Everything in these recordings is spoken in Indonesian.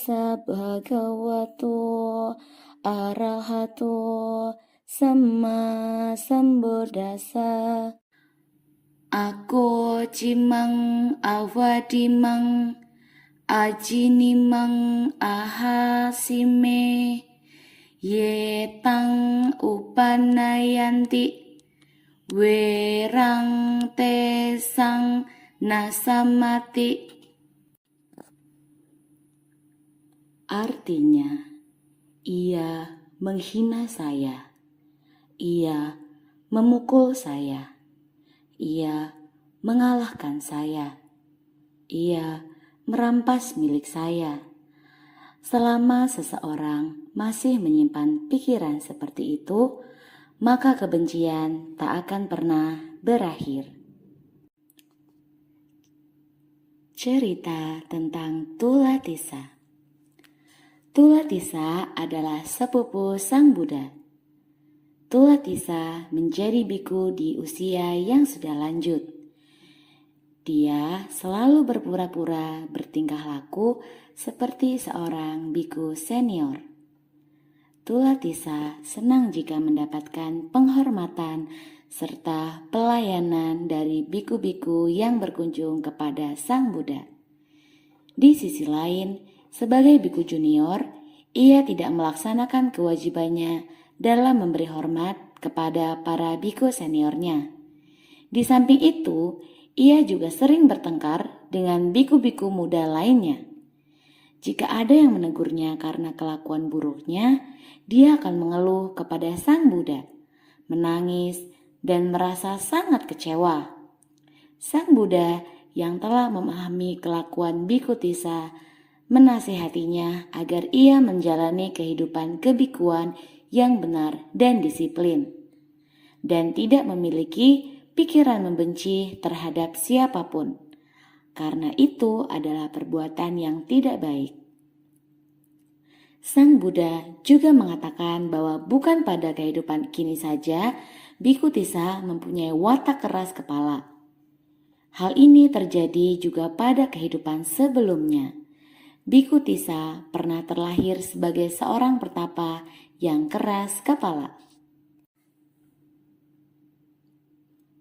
tassa bhagavato arahato samma sambuddhassa. Ako cimang awadimang ajinimang ahasime ye tang upanayanti werang tesang nasamati. Artinya, ia menghina saya, ia memukul saya, ia mengalahkan saya, ia merampas milik saya. Selama seseorang masih menyimpan pikiran seperti itu, maka kebencian tak akan pernah berakhir. Cerita tentang Tulatisa. Tulatisa adalah sepupu Sang Buddha. Tulatisa menjadi biku di usia yang sudah lanjut. Dia selalu berpura-pura bertingkah laku seperti seorang biku senior. Tulatisa senang jika mendapatkan penghormatan serta pelayanan dari biku-biku yang berkunjung kepada Sang Buddha. Di sisi lain, sebagai biku junior, ia tidak melaksanakan kewajibannya dalam memberi hormat kepada para biku seniornya. Di samping itu, ia juga sering bertengkar dengan biku-biku muda lainnya. Jika ada yang menegurnya karena kelakuan buruknya, dia akan mengeluh kepada Sang Buddha, menangis, dan merasa sangat kecewa. Sang Buddha yang telah memahami kelakuan biku Tisa menasihatinya agar ia menjalani kehidupan kebikuan yang benar dan disiplin, dan tidak memiliki pikiran membenci terhadap siapapun, karena itu adalah perbuatan yang tidak baik. Sang Buddha juga mengatakan bahwa bukan pada kehidupan kini saja biku Tisa mempunyai watak keras kepala. Hal ini terjadi juga pada kehidupan sebelumnya. Biku Tisa pernah terlahir sebagai seorang pertapa yang keras kepala.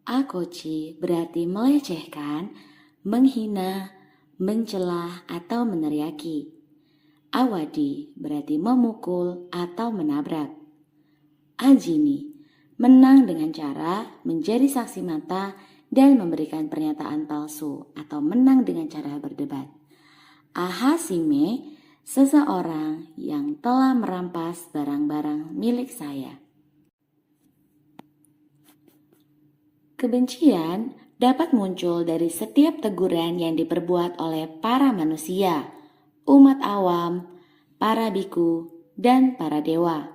Akoci berarti melecehkan, menghina, mencela atau meneriaki. Awadi berarti memukul atau menabrak. Ajini menang dengan cara menjadi saksi mata dan memberikan pernyataan palsu atau menang dengan cara berdebat. Ahasime, seseorang yang telah merampas barang-barang milik saya. Kebencian dapat muncul dari setiap teguran yang diperbuat oleh para manusia, umat awam, para biku, dan para dewa.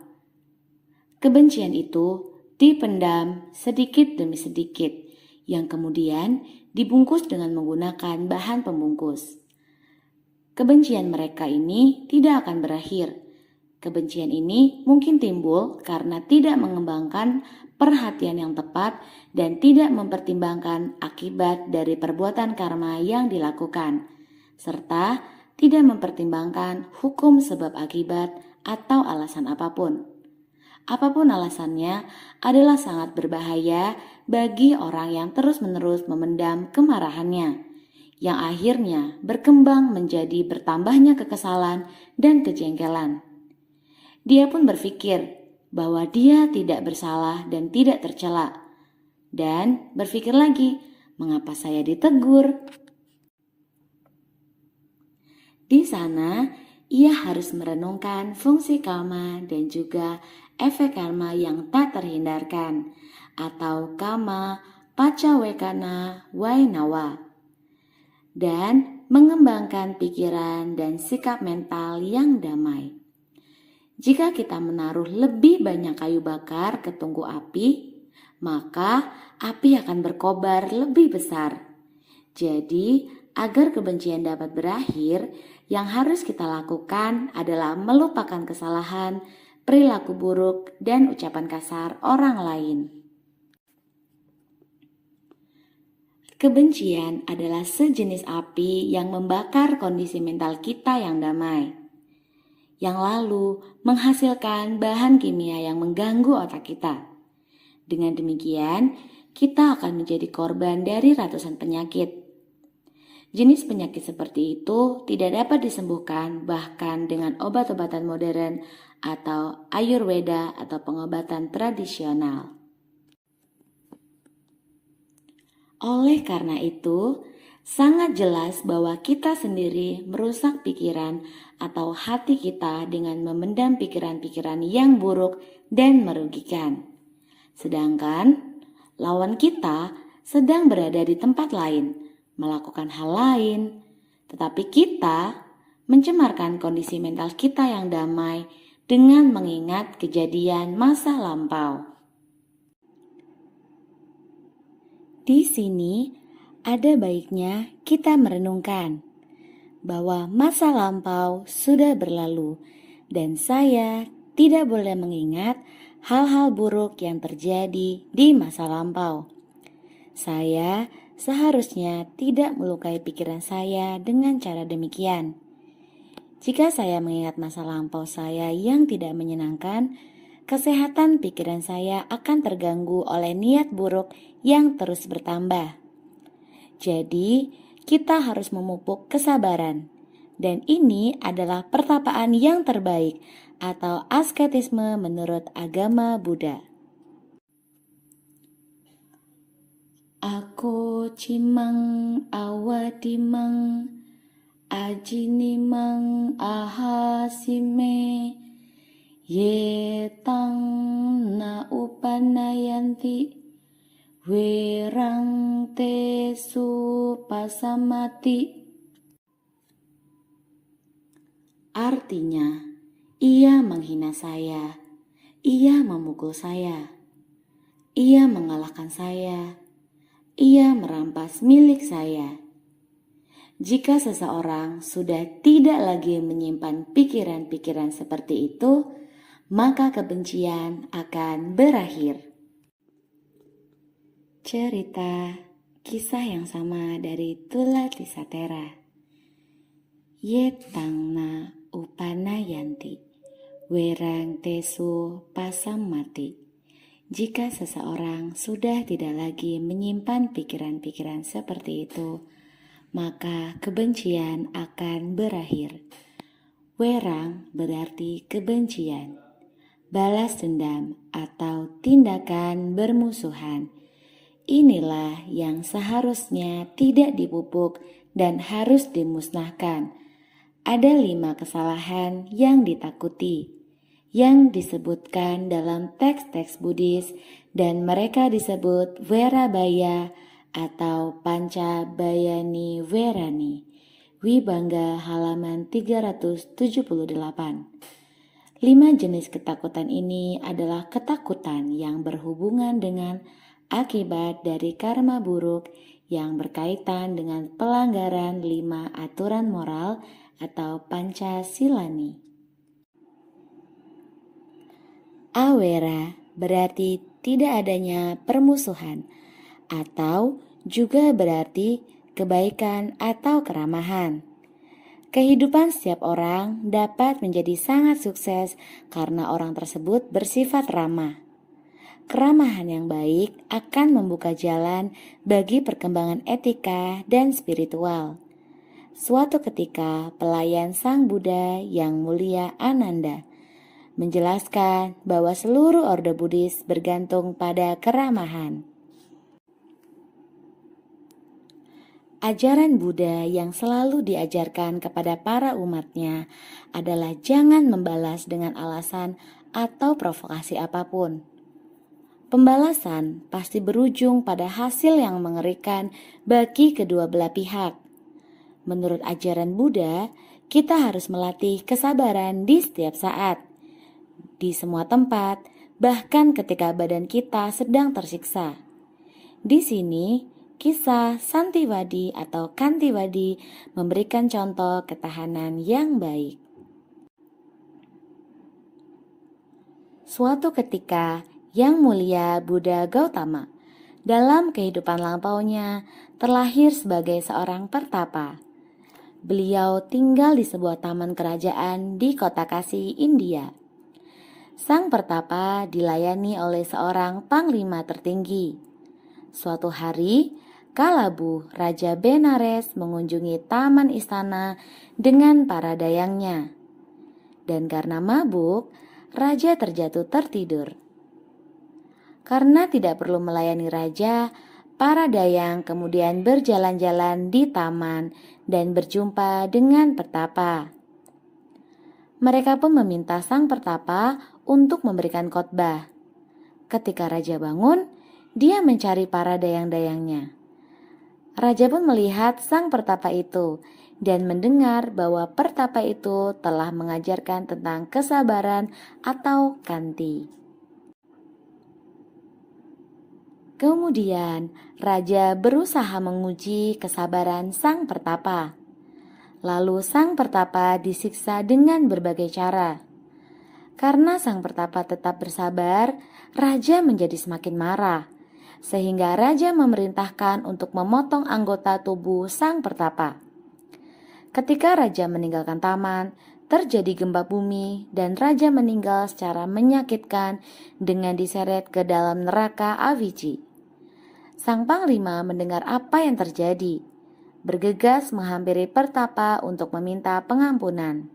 Kebencian itu dipendam sedikit demi sedikit, yang kemudian dibungkus dengan menggunakan bahan pembungkus. Kebencian mereka ini tidak akan berakhir. Kebencian ini mungkin timbul karena tidak mengembangkan perhatian yang tepat dan tidak mempertimbangkan akibat dari perbuatan karma yang dilakukan, serta tidak mempertimbangkan hukum sebab akibat atau alasan apapun. Apapun alasannya adalah sangat berbahaya bagi orang yang terus-menerus memendam kemarahannya, yang akhirnya berkembang menjadi bertambahnya kekesalan dan kejengkelan. Dia pun berpikir bahwa dia tidak bersalah dan tidak tercela, dan berpikir lagi, mengapa saya ditegur? Di sana, ia harus merenungkan fungsi karma dan juga efek karma yang tak terhindarkan, atau kama pacawekana wainawa, dan mengembangkan pikiran dan sikap mental yang damai. Jika kita menaruh lebih banyak kayu bakar ke tungku api, maka api akan berkobar lebih besar. Jadi, agar kebencian dapat berakhir, yang harus kita lakukan adalah melupakan kesalahan, perilaku buruk, dan ucapan kasar orang lain. Kebencian adalah sejenis api yang membakar kondisi mental kita yang damai. yang lalu menghasilkan bahan kimia yang mengganggu otak kita. Dengan demikian, kita akan menjadi korban dari ratusan penyakit. Jenis penyakit seperti itu tidak dapat disembuhkan bahkan dengan obat-obatan modern atau Ayurveda atau pengobatan tradisional. Oleh karena itu, sangat jelas bahwa kita sendiri merusak pikiran atau hati kita dengan memendam pikiran-pikiran yang buruk dan merugikan. Sedangkan lawan kita sedang berada di tempat lain, melakukan hal lain, tetapi kita mencemarkan kondisi mental kita yang damai dengan mengingat kejadian masa lampau. Di sini ada baiknya kita merenungkan bahwa masa lampau sudah berlalu dan saya tidak boleh mengingat hal-hal buruk yang terjadi di masa lampau. Saya seharusnya tidak melukai pikiran saya dengan cara demikian. Jika saya mengingat masa lampau saya yang tidak menyenangkan, kesehatan pikiran saya akan terganggu oleh niat buruk yang terus bertambah. Jadi, kita harus memupuk kesabaran. Dan ini adalah pertapaan yang terbaik atau asketisme menurut agama Buddha. Ako cimang awadimang ajinimang ahasime yetang na upanayanti werang tesu pasamati. Artinya, ia menghina saya, ia memukul saya, ia mengalahkan saya, ia merampas milik saya. Jika seseorang sudah tidak lagi menyimpan pikiran-pikiran seperti itu, maka kebencian akan berakhir. Cerita kisah yang sama dari Tula Tisatera. Yetangna upanayanti, werang tesu pasam mati. Jika seseorang sudah tidak lagi menyimpan pikiran-pikiran seperti itu, maka kebencian akan berakhir. Werang berarti kebencian, balas dendam atau tindakan bermusuhan. Inilah yang seharusnya tidak dipupuk dan harus dimusnahkan. Ada 5 kesalahan yang ditakuti, yang disebutkan dalam teks-teks Buddhis dan mereka disebut Werabaya atau Pancabayani Werani. Wibangga halaman 378. 5 jenis ketakutan ini adalah ketakutan yang berhubungan dengan akibat dari karma buruk yang berkaitan dengan pelanggaran 5 aturan moral atau Pancasilani. Awera berarti tidak adanya permusuhan atau juga berarti kebaikan atau keramahan. Kehidupan setiap orang dapat menjadi sangat sukses karena orang tersebut bersifat ramah. Keramahan yang baik akan membuka jalan bagi perkembangan etika dan spiritual. Suatu ketika pelayan Sang Buddha yang mulia Ananda menjelaskan bahwa seluruh orde Buddhis bergantung pada keramahan. Ajaran Buddha yang selalu diajarkan kepada para umatnya adalah jangan membalas dengan alasan atau provokasi apapun. Pembalasan pasti berujung pada hasil yang mengerikan bagi kedua belah pihak. Menurut ajaran Buddha, kita harus melatih kesabaran di setiap saat, di semua tempat, bahkan ketika badan kita sedang tersiksa. Di sini, kisah Santiwadi atau Kantiwadi memberikan contoh ketahanan yang baik. Suatu ketika, Yang Mulia Buddha Gautama dalam kehidupan lampaunya terlahir sebagai seorang pertapa. Beliau tinggal di sebuah taman kerajaan di kota Kashi, India. Sang pertapa dilayani oleh seorang panglima tertinggi. Suatu hari, Kalabu, Raja Benares mengunjungi taman istana dengan para dayangnya. Dan karena mabuk, raja terjatuh tertidur. Karena tidak perlu melayani raja, para dayang kemudian berjalan-jalan di taman dan berjumpa dengan pertapa. Mereka pun meminta sang pertapa untuk memberikan khotbah. Ketika raja bangun, dia mencari para dayang-dayangnya. Raja pun melihat sang pertapa itu dan mendengar bahwa pertapa itu telah mengajarkan tentang kesabaran atau kanti. Kemudian raja berusaha menguji kesabaran sang pertapa. Lalu sang pertapa disiksa dengan berbagai cara. Karena sang pertapa tetap bersabar, raja menjadi semakin marah. Sehingga raja memerintahkan untuk memotong anggota tubuh sang pertapa. Ketika raja meninggalkan taman, terjadi gempa bumi dan raja meninggal secara menyakitkan dengan diseret ke dalam neraka Avici. Sang panglima mendengar apa yang terjadi, bergegas menghampiri pertapa untuk meminta pengampunan.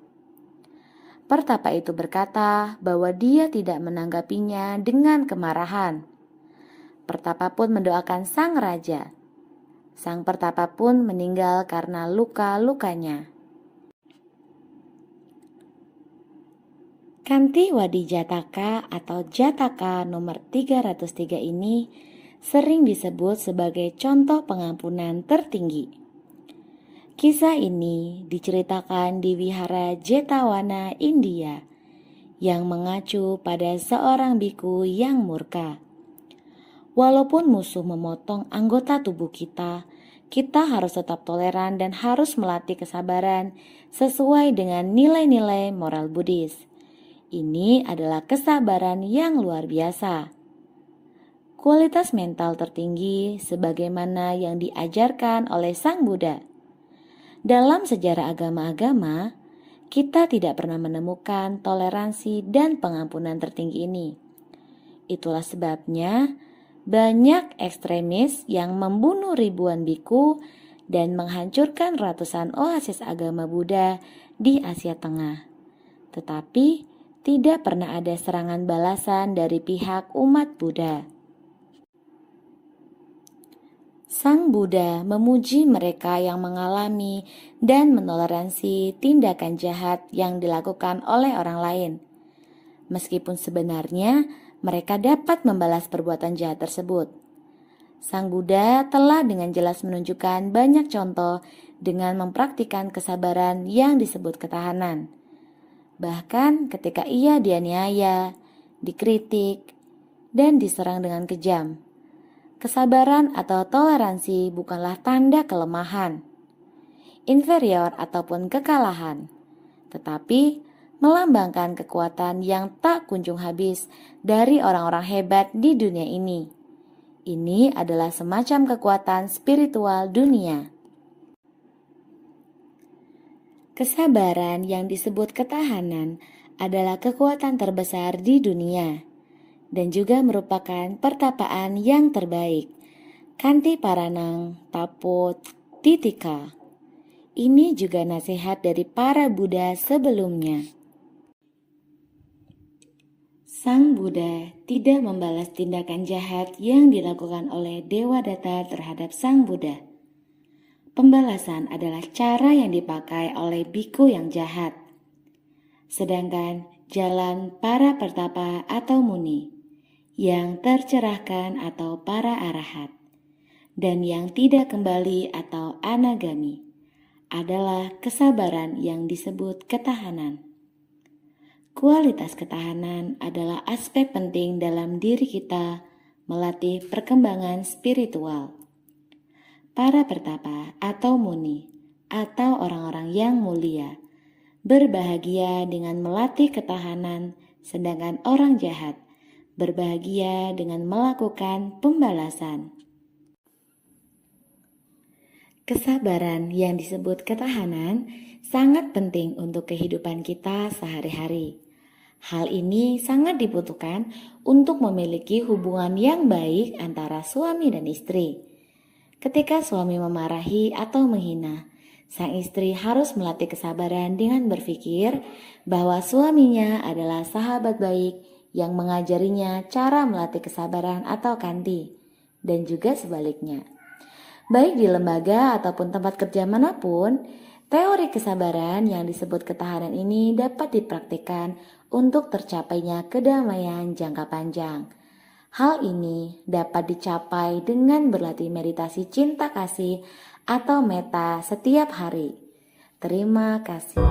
Pertapa itu berkata bahwa dia tidak menanggapinya dengan kemarahan. Pertapa pun mendoakan sang raja. Sang pertapa pun meninggal karena luka-lukanya. Kanti Wadi Jataka atau Jataka nomor 303 ini sering disebut sebagai contoh pengampunan tertinggi. Kisah ini diceritakan di Wihara Jetawana, India, yang mengacu pada seorang biku yang murka. Walaupun musuh memotong anggota tubuh kita harus tetap toleran dan harus melatih kesabaran sesuai dengan nilai-nilai moral Buddhis. Ini adalah kesabaran yang luar biasa. Kualitas mental tertinggi sebagaimana yang diajarkan oleh Sang Buddha. Dalam sejarah agama-agama, kita tidak pernah menemukan toleransi dan pengampunan tertinggi ini. Itulah sebabnya banyak ekstremis yang membunuh ribuan biku dan menghancurkan ratusan oasis agama Buddha di Asia Tengah. Tetapi tidak pernah ada serangan balasan dari pihak umat Buddha. Sang Buddha memuji mereka yang mengalami dan menoleransi tindakan jahat yang dilakukan oleh orang lain. Meskipun sebenarnya mereka dapat membalas perbuatan jahat tersebut. Sang Buddha telah dengan jelas menunjukkan banyak contoh dengan mempraktikkan kesabaran yang disebut ketahanan. Bahkan ketika ia dianiaya, dikritik, dan diserang dengan kejam. Kesabaran atau toleransi bukanlah tanda kelemahan, inferior ataupun kekalahan, tetapi melambangkan kekuatan yang tak kunjung habis dari orang-orang hebat di dunia ini. Ini adalah semacam kekuatan spiritual dunia. Kesabaran yang disebut ketahanan adalah kekuatan terbesar di dunia dan juga merupakan pertapaan yang terbaik. Kanti Paranang Tapo Titika. Ini juga nasihat dari para Buddha sebelumnya. Sang Buddha tidak membalas tindakan jahat yang dilakukan oleh Dewa Datta terhadap Sang Buddha. Pembalasan adalah cara yang dipakai oleh biku yang jahat. Sedangkan jalan para pertapa atau muni, yang tercerahkan atau para arahat, dan yang tidak kembali atau anagami, adalah kesabaran yang disebut ketahanan. Kualitas ketahanan adalah aspek penting dalam diri kita melatih perkembangan spiritual. Para pertapa atau muni atau orang-orang yang mulia berbahagia dengan melatih ketahanan, sedangkan orang jahat berbahagia dengan melakukan pembalasan. Kesabaran yang disebut ketahanan sangat penting untuk kehidupan kita sehari-hari. Hal ini sangat dibutuhkan untuk memiliki hubungan yang baik antara suami dan istri. Ketika suami memarahi atau menghina, sang istri harus melatih kesabaran dengan berpikir bahwa suaminya adalah sahabat baik yang mengajarinya cara melatih kesabaran atau kanti, dan juga sebaliknya. Baik di lembaga ataupun tempat kerja manapun, teori kesabaran yang disebut ketahanan ini dapat dipraktikkan untuk tercapainya kedamaian jangka panjang. Hal ini dapat dicapai dengan berlatih meditasi cinta kasih atau meta setiap hari. Terima kasih.